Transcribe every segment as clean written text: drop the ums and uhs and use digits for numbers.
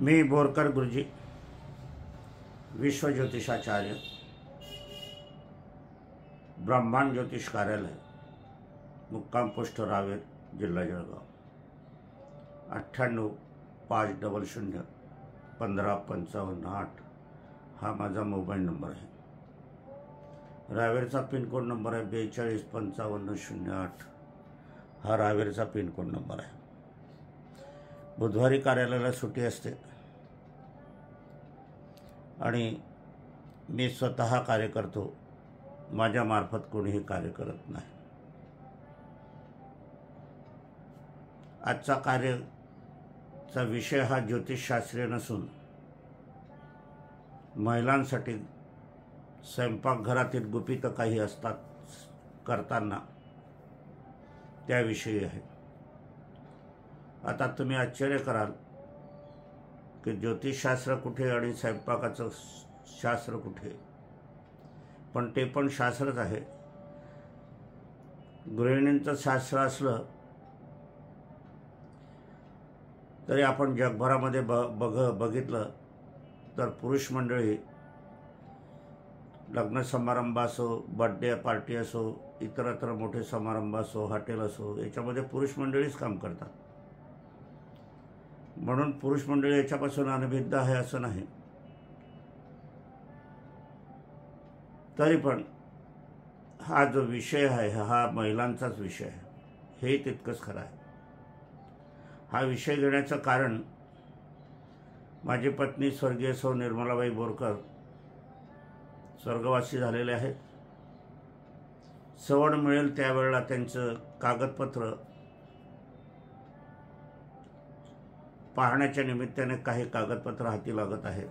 मी बोरकर गुरुजी, विश्व ज्योतिषाचार्य, ब्रह्मांड ज्योतिष कार्यालय, मुक्काम पोस्ट रावेर, जिल्हा जळगाव, 9850015558 हा माझा मोबाईल नंबर आहे। रावेरचा पिनकोड नंबर आहे 425508 हा रावेरचा पिनकोड नंबर आहे। बुधवारी कार्यालयाला सुट्टी असते आणि मी स्वतः कार्य करतो, माझ्या मार्फत कोणीही कार्य करत नाही। आजचा कार्याचा विषय हा ज्योतिषशास्त्रीय नसून महिलांसाठी स्वयंपाकघरातील गुपितं काही असतात करताना त्याविषयी आहे। आता तुम्ही आश्चर्य कराल की ज्योतिषशास्त्र कुठे आणि स्वयंपाकाचं शास्त्र कुठे, पण ते पण शास्त्रच आहे। गृहिणींचं शास्त्र असलं तरी आपण जगभरामध्ये बघितलं तर पुरुष मंडळी लग्न समारंभ असो, बर्थडे पार्टी असो, इतरत्र मोठे समारंभ असो, हॉटेल असो, याच्यामध्ये पुरुष मंडळीच काम करतात। म्हणून पुरुष मंडळी याच्यापासून अनभिज्ञ आहे असं नाही। तरी पण हा जो विषय आहे हा महिलांचाच विषय आहे, हे तितकंच खरं आहे। हा विषय घेण्याचं कारण माझी पत्नी स्वर्गीय सौ निर्मलाबाई बोरकर स्वर्गवासी झालेले आहेत। सवड मिळेल त्यावेळेला त्यांचं कागदपत्र पाहण्याच्या निमित्ताने काही कागदपत्र हाती लागत आहेत।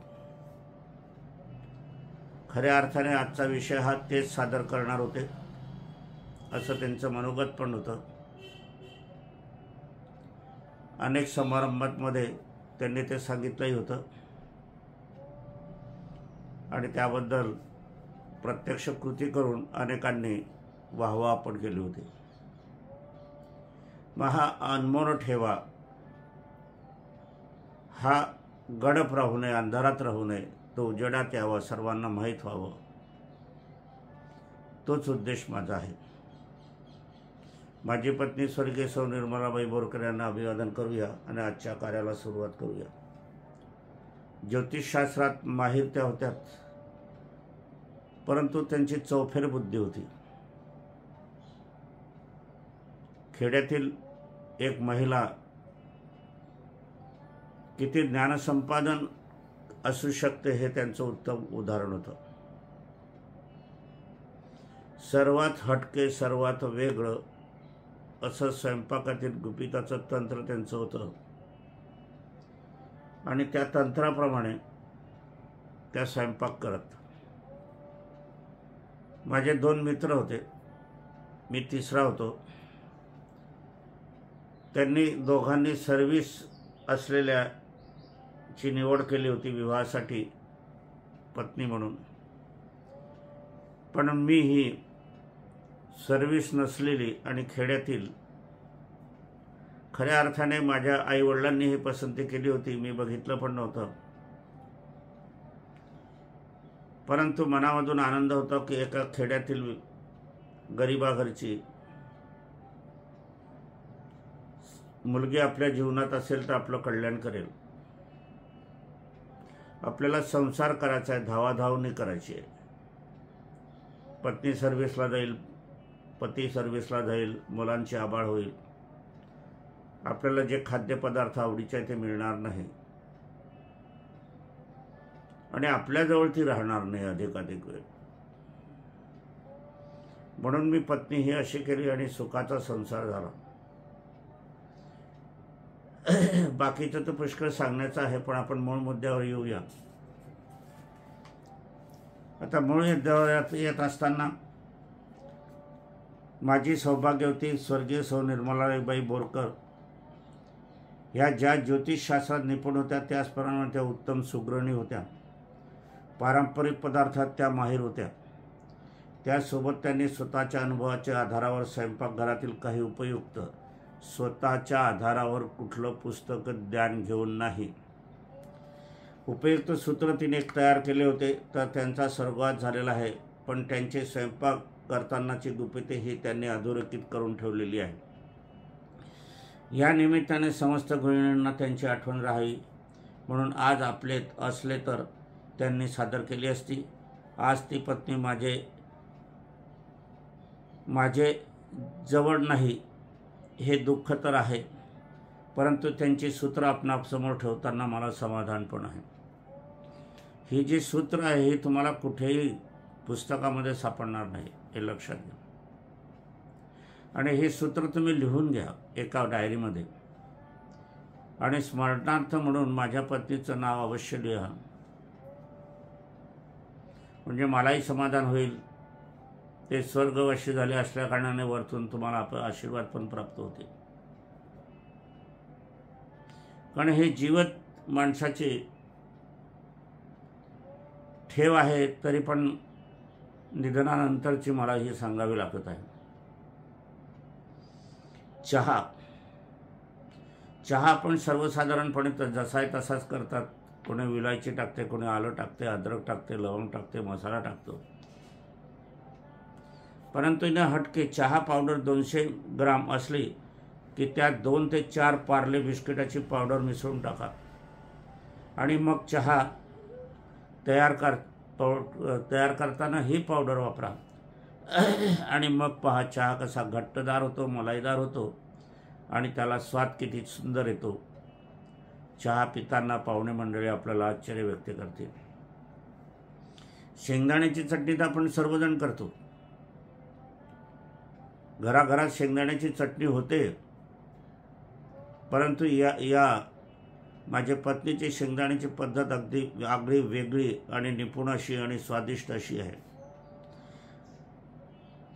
खऱ्या अर्थाने आजचा विषय हा तेच सादर करणार होते असं त्यांचं मनोगत पण होतं। अनेक समारंभांमध्ये त्यांनी ते सांगितलंही होतं आणि त्याबद्दल प्रत्यक्ष कृती करून अनेकांनी वाहवा पण केली होती। मग हा अनमोल ठेवा, हा गडप राहू नये, अंधारात राहू नये, तो उजेडात यावा, सर्वांना माहीत व्हावं, तोच उद्देश माझा आहे। माझी पत्नी स्वर्गीय सौ निर्मलाबाई बोरकर यांना अभिवादन करूया आणि आजच्या कार्याला सुरुवात करूया। ज्योतिषशास्त्रात माहीर त्या होत्याच, परंतु त्यांची चौफेर बुद्धी होती। खेड्यातील एक महिला किती ज्ञानसंपादन असू शकते हे त्यांचं उत्तम उदाहरण होतं। सर्वात हटके, सर्वात वेगळं असं स्वयंपाकातील गुपिताचं तंत्र त्यांचं होतं आणि त्या तंत्राप्रमाणे त्या स्वयंपाक करत। माझे 2 मित्र होते, मी तिसरा होतो। त्यांनी दोघांनी सर्व्हिस असलेल्याची निवड केली होती विवाहासाठी पत्नी म्हणून, पण मी ही सर्व्हिस नसलेली आणि खेड्यातील, खऱ्या अर्थाने माझ्या आईवडिलांनी ही पसंती केली होती, मी बघितलं पण नव्हतं, परंतु मनामधून आनंद होता की एका खेड्यातील गरिबा घरची मुलगी आपल्या जीवनात असेल तर आपलं कल्याण करेल। आपल्याला संसार करायचा आहे, धावाधावणी करायची आहे। पत्नी सर्व्हिसला जाईल, पती सर्व्हिसला जाईल, मुलांची आबाळ होईल, आपल्याला जे खाद्यपदार्थ आवडीचे आहे ते मिळणार नाही आणि आपल्याजवळ ती राहणार नाही अधिकाधिक वेळ। म्हणून मी पत्नी ही अशी केली आणि सुखाचा संसार झाला। बाकीचं तर पुष्कळ सांगण्याचं आहे, पण आपण मूळ मुद्द्यावर येऊया। आता मूळ मुद्द्यावर येत असताना माझी सौभाग्यवती स्वर्गीय सौ निर्मलाबाई बोरकर ह्या ज्या ज्योतिषशास्त्रात निपुण होत्या त्याचप्रमाणे त्या उत्तम सुगृहिणी होत्या। पारंपरिक पदार्थात त्या माहीर होत्या। त्यासोबत त्यांनी स्वतःच्या अनुभवाच्या आधारावर स्वयंपाकघरातील काही उपयुक्त स्वतःच्या आधारावर कुठलं पुस्तक ज्ञान घेऊन नाही, उपयुक्त सूत्र तिने तयार केले होते, तर त्यांचा स्वर्गवास झालेला आहे, पण त्यांचे स्वयंपाक करतानाची गुपिते ही त्यांनी अधोरेखित करून ठेवलेली आहे. या निमित्ताने समस्त गृहिणींना त्यांची आठवण राहावी म्हणून आज आपले असले तर त्यांनी सादर केली असती. आज ती पत्नी माझे जवळ नाही हे दुःख तर आहे, परंतु त्यांची सूत्र आपणासमोर ठेवताना मला समाधान पण आहे. ही जी सूत्र आहे ही तुम्हाला कुठेही पुस्तकामध्ये सापडणार नाही, हे लक्षात घ्या. आणि हे सूत्र तुम्ही लिहून घ्या एका डायरीमध्ये, आणि स्मरणार्थ म्हणून माझ्या पत्नीचं नाव अवश्य लिहा, म्हणजे मलाही समाधान होईल. ते स्वर्गवासी झाले असल्या कारणाने वरतून तुम्हाला आशीर्वाद पण प्राप्त होते. कारण हे जीवत माणसाची ठेव आहे, तरी पण निधनानंतरची मला ही सांगावी लागत आहे. चहा आपण सर्वसाधारणपणे जसा आहे तसाच करतात. कोणी विलायची टाकते, कोणी आलं टाकते, अद्रक टाकते, लवंग टाकते, मसाला टाकतो. परंतु इथे हटके चहा पावडर 200 ग्राम असली की त्यात 2 ते 4 पार्ले बिस्किटाची पावडर मिसळून टाका आणि मग चहा तयार करताना ही पावडर वापरा. आणि मग पहा चहा कसा घट्टदार होतो, मलाईदार होतो आणि त्याला स्वाद किती सुंदर येतो. चहा पिताना पाहुणे मंडळी आपल्याला आश्चर्य व्यक्त करतील. शेंगदाण्याची चटणी तर आपण सर्वजण करतो, घराघरात शेंगदाण्याची चटणी होते. परंतु या माझ्या पत्नीची शेंगदाण्याची पद्धत अगदी वेगळी आणि निपुण अशी आणि स्वादिष्ट अशी आहे.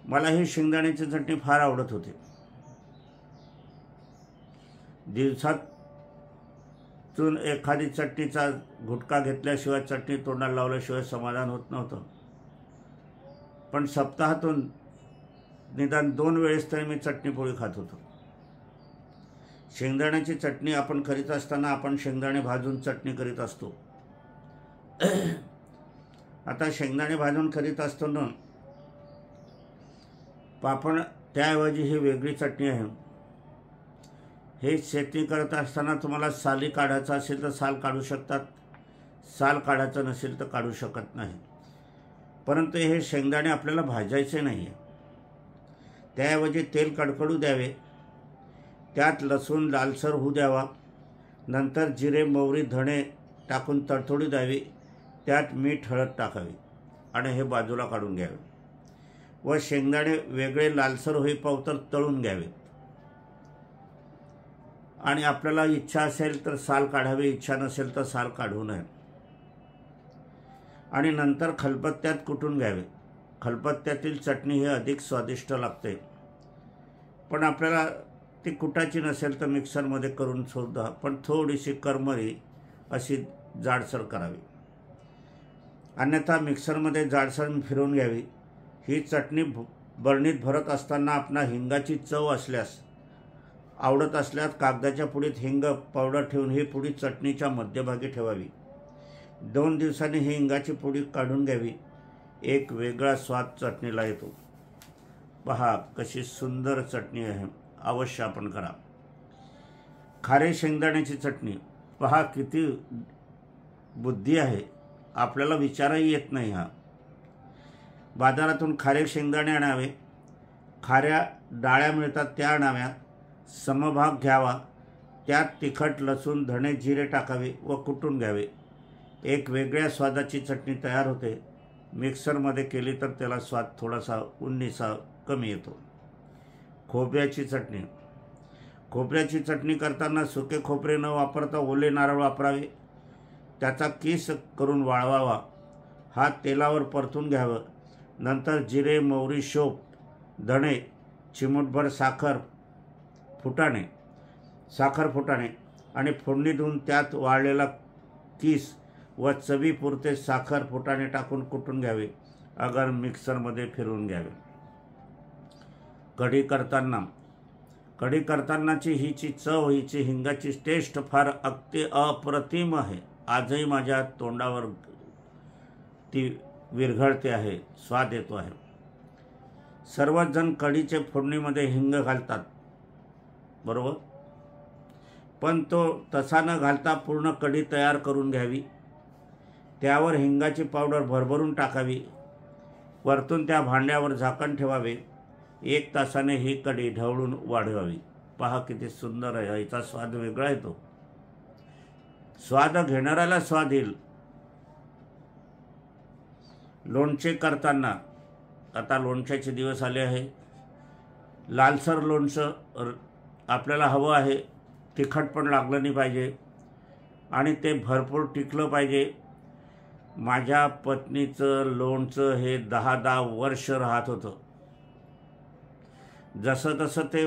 मला ही शेंगदाण्याची चटणी फार आवडत होती. दिवसातून एखादी चटणीचा घुटका घेतल्याशिवाय, चटणी तोंडाला लावल्याशिवाय समाधान होत नव्हतं. पण सप्ताहातून निदान 2 वेळेस तरी मी चटणी पोळी खात होतो. शेंगदाण्याची चटणी आपण करीत असताना आपण शेंगदाणे भाजून चटणी करीत असतो. आता शेंगदाणे भाजून करीत असताना आपण त्याऐवजी ही वेगळी चटणी आहे. हे चटणी करत असताना तुम्हाला साली काढायचं असेल तर साल काढू शकतात, साल काढायचं नसेल तर काढू शकत नाही. परंतु हे शेंगदाणे आपल्याला भाजायचे नाही आहे. त्याऐवजी तेल कडकडू द्यावे, त्यात लसूण लालसर होऊ द्यावा, नंतर जिरे मोहरी धणे टाकून तडतोडी द्यावी, त्यात मीठ हळद टाकावी आणि हे बाजूला काढून घ्यावे व शेंगदाणे वेगळे लालसर होईपर्यंत तळून घ्यावे. आणि आपल्याला इच्छा असेल तर साल काढावी, इच्छा नसेल तर साल काढू नये. आणि नंतर खलबत्त्यात कुटून घ्यावे. खलबत्त्यातील चटणी ही अधिक स्वादिष्ट लागते. पण आपल्याला ती कुटाची नसेल तर मिक्सरमध्ये करून सुद्धा, पण थोडीशी करमरी अशी जाडसर करावी. अन्यथा मिक्सरमध्ये जाडसर फिरवून घ्यावी. ही चटणी बरणीत भरत असताना आपणा हिंगाची चव असल्यास आवडत असल्यास कागदाच्या पुडीत हिंग पावडर ठेवून ही पुडी चटणीच्या मध्यभागी ठेवावी. 2 दिवसांनी ही हिंगाची पुडी काढून घ्यावी. एक वेगळा स्वाद चटणीला येतो. पहा कशी सुंदर चटणी आहे, अवश्य आपण करा. खारे शेंगदाण्याची चटणी पहा किती बुद्धी आहे, आपल्याला विचारही येत नाही. हा बाजारातून खारे शेंगदाणे आणावे, खाऱ्या डाळ्या मिळतात त्या आणाव्या, समभाग घ्यावा, त्यात तिखट लसूण धणे जिरे टाकावे व कुटून घ्यावे. एक वेगळ्या स्वादाची चटणी तयार होते. मिक्सरमध्ये केली तर त्याला स्वाद थोडासा 19 कमी येतो. खोबऱ्याची चटणी. खोबऱ्याची चटणी करताना सुके खोबरे न वापरता ओले नारळ वापरावे. त्याचा किस करून वाळवावा. हा तेलावर परतून घ्यावं. नंतर जिरे मोहरी शोप धणे चिमूटभर साखर फुटाणे आणि फोडणी देऊन त्यात वाळलेला किस व चवीपुरते साखर फुटाणे टाकून कुटून घ्यावे. अगर मिक्सरमध्ये फिरवून घ्यावे. कढी करतानाची हिची चव, हिची हिंगाची टेस्ट फार अप्रतिम आहे. आजही माझ्या तोंडावर ती विरघळते आहे, स्वाद येतो आहे. सर्वच जण कढीचे फोडणीमध्ये हिंग घालतात, बरोबर, पण तो तसा न घालता पूर्ण कढी तयार करून घ्यावी. त्यावर हिंगाची पावडर भरभरून टाकावी. वरतून त्या भांड्यावर झाकण ठेवावे. 1 तासाने ही कढी ढवळून वाढवावी. पहा किती सुंदर आहे. याचा स्वाद वेगळा येतो. स्वाद घेणाऱ्याला स्वाद येईल. लोणचे करताना, आता लोणच्याचे दिवस आले आहे. लालसर लोणचं आपल्याला हवं आहे. तिखट पण लागलं नाही पाहिजे आणि ते भरपूर टिकलं पाहिजे. माझ्या पत्नीचं लोणचं हे 10-10 वर्ष राहत होतं. जसं तसं ते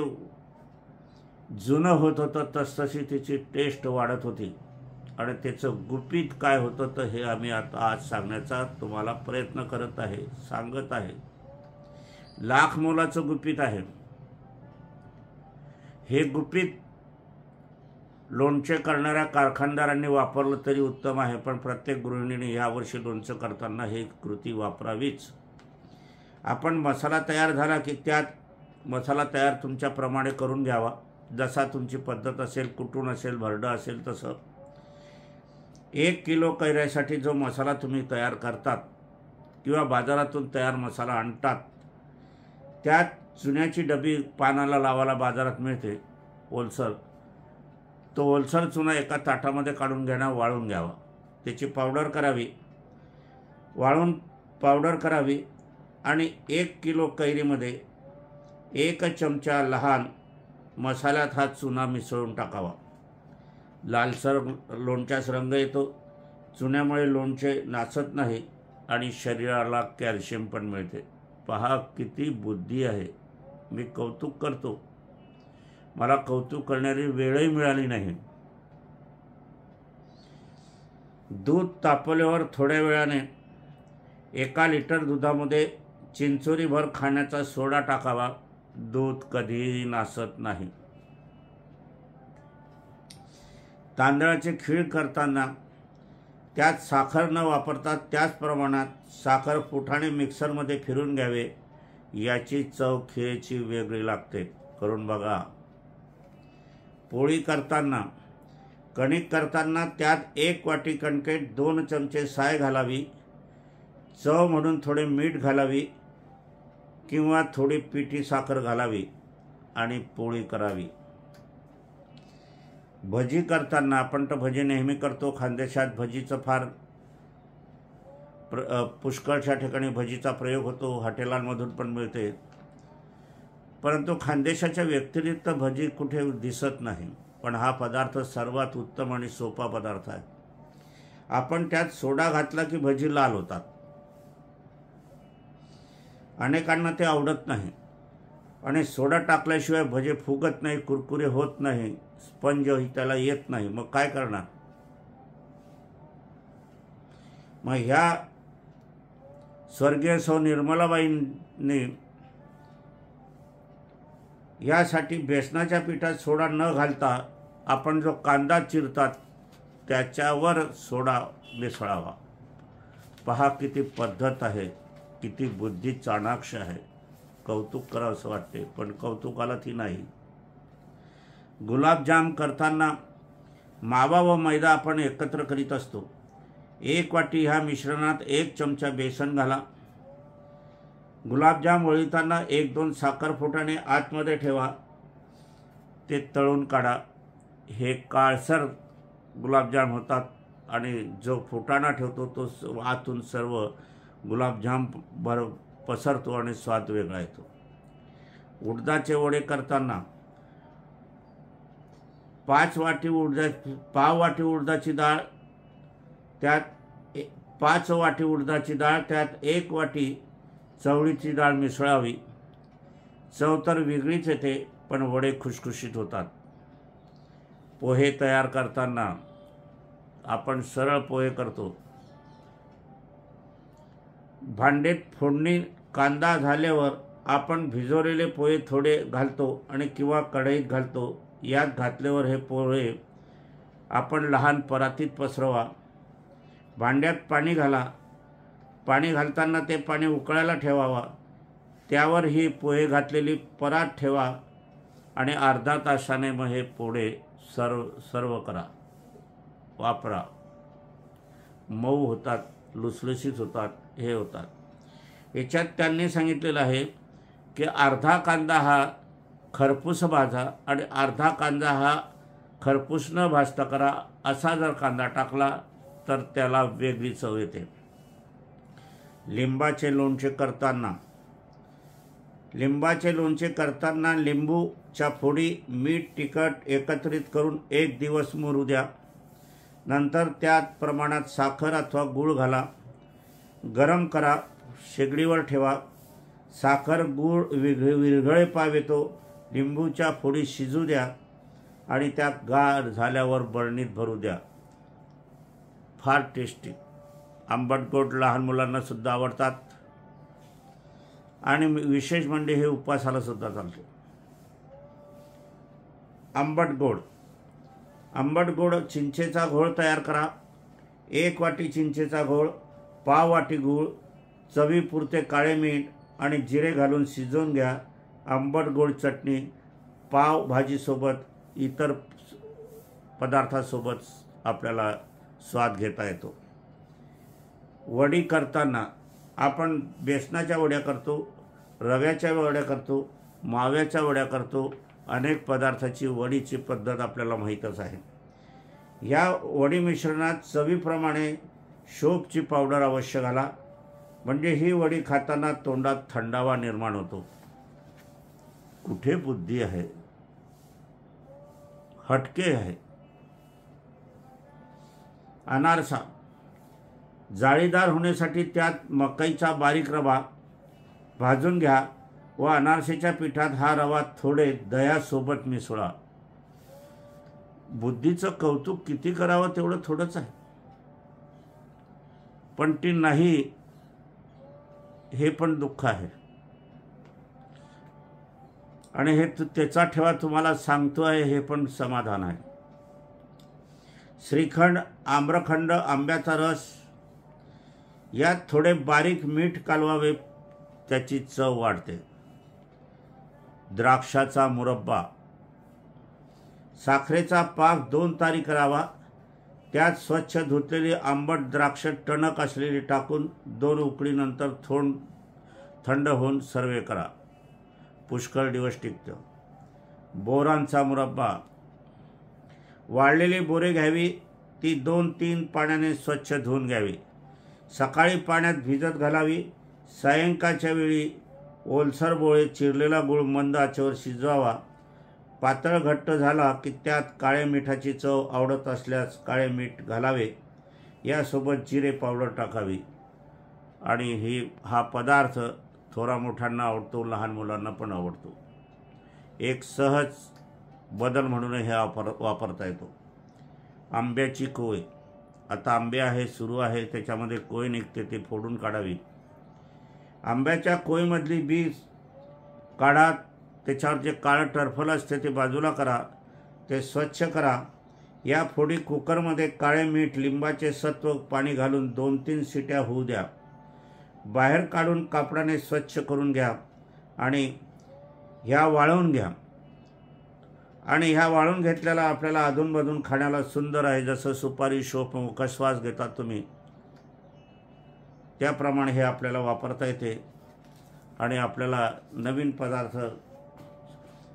जुनं होत होतं तसतशी तिची टेस्ट वाढत होती. आणि त्याचं गुपित काय होतं तर हे आम्ही आता आज सांगण्याचा तुम्हाला प्रयत्न करत आहे, सांगत आहे. लाख मोलाचं गुपित आहे हे. गुपित लोणचे करणाऱ्या कारखानदारांनी वापरलं तरी उत्तम आहे, पण प्रत्येक गृहिणीने यावर्षी लोणचं करताना हे कृती वापरावीच. आपण मसाला तयार झाला की त्यात मसाला तयार तुमच्याप्रमाणे करून घ्यावा. जसा तुमची पद्धत असेल, कुटून असेल, भरडं असेल तसं. 1 किलो कैऱ्यासाठी जो मसाला तुम्ही तयार करतात किंवा बाजारातून तयार मसाला आणतात, त्यात चुन्याची डबी पानाला लावायला बाजारात मिळते, ओलसर. तो ओलसर चुना एका ताटामध्ये काढून घेणं, वाळून घ्यावा. त्याची पावडर करावी. वाळून पावडर करावी आणि 1 किलो कैरीमध्ये 1 चमचा लहान मसाल्यात हा चुना मिसळून टाकावा. लालसर लोणच्यास रंग येतो. चुन्यामुळे लोणचे नासत नाही आणि शरीराला कॅल्शियम पण मिळते. पहा किती बुद्धी आहे. मी कौतुक करतो. मला कौतुक करणारी वेळही मिळाली नाही. दूध तापवल्यावर थोड्या वेळाने 1 लिटर दुधामध्ये चिंचोरीभर खाण्याचा सोडा टाकावा. दूध कधीही नासत नाही. तांदळाचे खीर करताना त्यात साखर न वापरता त्याच प्रमाणात साखर फुटाणे मिक्सरमध्ये फिरून घ्यावे. याची चव खीरची वेगळी लागते. करून बघा. पोळी करताना, कणिक करताना त्यात 1 वाटी कणकेत 2 चमचे साय घालावी. चव म्हणून थोडे मीठ घालावी किंवा थोडी पिठी साखर घालावी आणि पोळी करावी. भजी करताना, आपण तर भजी नेहमी करतो. खानदेशात भजीचं फार पुष्कळशा ठिकाणी भजीचा प्रयोग होतो. हॉटेलांमधून पण मिळते. परंतु खानदेशाच्या व्यतिरिक्त भजी कुठे दिसत नाही. पण हा पदार्थ सर्वात उत्तम आणि सोपा पदार्थ आहे. आपण त्यात सोडा घातला की भजी लाल होतात. अनेकांना ते आवडत नाही आणि सोडा टाकल्याशिवाय भजे फुगत नाही, कुरकुरे होत नाही, स्पंज त्याला येत नाही. मग काय करणार? मग ह्या स्वर्गीय सौ निर्मलाबाईंनी यासाठी बेसनाच्या पिठात सोडा न घालता आपण जो कांदा चिरतात त्याच्यावर सोडा मिसळावा. पहा किती पद्धत आहे, किती बुद्धी चाणाक्ष आहे. कौतुक करावं असं वाटते, पण कौतुकाला ती नाही. गुलाबजाम करताना मावा व मैदा आपण एकत्र करीत असतो. 1 वाटी ह्या मिश्रणात 1 चमचा बेसन घाला. गुलाबजाम वळताना 1-2 साखर फुटाणे आतमध्ये ठेवा. ते तळून काढा. हे काळसर गुलाबजाम होतात आणि जो फुटाणा ठेवतो तो आतून सर्व गुलाबजाम पसरतो आणि स्वाद वेगळा येतो. उडदाचे वडे करताना 5 वाटी उडदाची डाळ, त्यात 5 वाटी उडदाची डाळ, त्यात 1 वाटी चवळीची डाळ मिसळावी. चव तर वेगळीच येते, पण वडे खुशखुशीत होतात. पोहे तयार करताना आपण सरळ पोहे करतो. भांड्यात फोडणी कांदा झाल्यावर आपण भिजवलेले पोहे थोडे घालतो आणि किंवा कढईत घालतो. यात घातल्यावर हे पोहे आपण लहान परातीत पसरवा. भांड्यात पाणी घाला. पाणी घालताना ते पाणी उकळायला ठेवावा. त्यावर ही पोहे घातलेली परात ठेवा आणि अर्धा तासाने मग हे पोहे सर्व करा, वापरा. मऊ होतात, लुसलुशीत होतात, हे होतात. याच्यात त्यांनी सांगितलेलं आहे की अर्धा कांदा हा खरपूस भाजा आणि अर्धा कांदा हा खरपूस न भाजता करा. असा जर कांदा टाकला तर त्याला वेगळी चव येते. लिंबाचे लोणचे करताना लिंबूच्या फोडी, मीठ, तिखट एकत्रित करून 1 दिवस मुरू द्या. नंतर त्यात प्रमाणात साखर अथवा गूळ घाला. गरम करा, शेगडीवर ठेवा. साखर गूळ विरघळे पाव येतो. लिंबूच्या फोडी शिजू द्या आणि त्या गार झाल्यावर बरणीत भरू द्या. फार टेस्टी. आंबट गोड लहान मुलांना सुद्धा आवडतात आणि विशेष म्हणजे हे उपवासाला सुद्धा चालते. आंबट गोड चिंचेचा घोळ तयार करा. 1 वाटी चिंचेचा घोळ, पाव वाटी गूळ, चवीपुरते काळे मीठ आणि जिरे घालून शिजवून घ्या. आंबट गोड चटणी पाव भाजीसोबत, इतर पदार्थासोबत आपल्याला स्वाद घेता येतो. वडी करताना आपण बेसनाच्या वड्या करतो, रव्याच्या वड्या करतो, माव्याच्या वड्या करतो. अनेक पदार्थाची वडीची पद्धत आपल्याला माहीतच आहे. या वडी मिश्रणात चवीप्रमाणे शोपची पावडर अवश्य घाला, म्हणजे ही वडी खाताना तोंडात थंडावा निर्माण होतो. कुठे बुद्धी आहे, हटके आहे. अनारसा जाळीदार होण्यासाठी त्यात मकईचा बारीक रवा भाजून घ्या व अनारसेच्या पिठात हा रवा थोडे दह्यासोबत मिसळा. बुद्धीचं कौतुक किती करावं तेवढं थोडंच आहे, पण ती नाही हे पण दुःख आहे. आणि हे त्याचा ठेवा तुम्हाला सांगतो आहे हे पण समाधान आहे. श्रीखंड, आम्रखंड, आंब्याचा रस यात थोडे बारीक मीठ कालवावे, त्याची चव वाढते. द्राक्षाचा मुरब्बा, साखरेचा पाक 2 तारी करावा. त्यात स्वच्छ धुतलेली आंबट द्राक्ष टणक असलेली टाकून 2 उकळीनंतर थंड होऊन सर्वे करा. पुष्कळ दिवस टिकतं. बोरांचा मुरब्बा, वाळलेली बोरे घ्यावी. ती 2-3 पाण्याने स्वच्छ धुवून घ्यावी. सकाळी पाण्यात भिजत घालावी. सायंकाळच्या वेळी ओलसर बोळे, चिरलेला गूळ मंद आचेवर शिजवावा. पातळ घट्ट झाला की त्यात काळे मिठाची चव आवडत असल्यास काळे मीठ घालावे. यासोबत जिरे पावडर टाकावी. आणि हा पदार्थ थोरा मोठ्यांना आवडतो, लहान मुलांना पण आवडतो. एक सहज बदल म्हणून हे वापरता येतो. आंब्याची कोय, आता आंबे आहे, सुरू आहे, त्याच्यामध्ये कोय निघते, ते फोडून काढावी. आंब्याच्या कोयमधली बी काढा. त्याच्यावर जे काळं टरफल असते ते बाजूला करा, ते स्वच्छ करा. या फोडी कुकरमध्ये काळे मीठ, लिंबाचे सत्व, पाणी घालून 2-3 शिट्या होऊ द्या. बाहेर काढून कापडाने स्वच्छ करून घ्या आणि ह्या वाळवून घ्या. आणि ह्या वाळून घेतल्याला आपल्याला अधूनमधून खाण्याला सुंदर आहे. जसं सुपारी, शोप, मुखश्वास घेतात तुम्ही, त्याप्रमाणे हे आपल्याला वापरता येते. आणि आपल्याला नवीन पदार्थ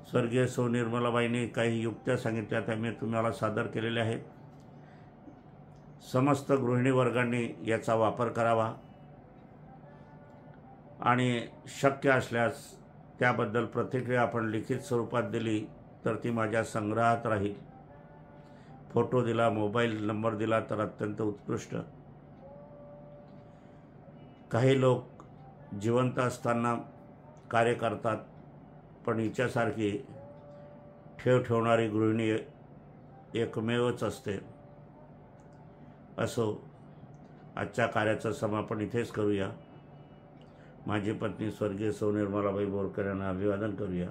स्वर्गीय सौ निर्मलाबाईंनी काही युक्त्या सांगितल्या, त्या मी तुम्हाला सादर केलेल्या आहेत. समस्त गृहिणी वर्गांनी याचा वापर करावा आणि शक्य असल्यास त्याबद्दल प्रतिक्रिया आपण लिखित स्वरूपात दिली तर ती माझ्या संग्रहात राहील. फोटो दिला, मोबाईल नंबर दिला तर अत्यंत उत्कृष्ट. काही लोक जिवंत असताना कार्य करतात, पण हिच्यासारखी ठेवणारी गृहिणी एकमेवच असते. असो, आजच्या कार्याचं समापन इथेच करूया. माझी पत्नी स्वर्गीय सौ निर्मलाबाई बोरकर यांना अभिवादन करूया.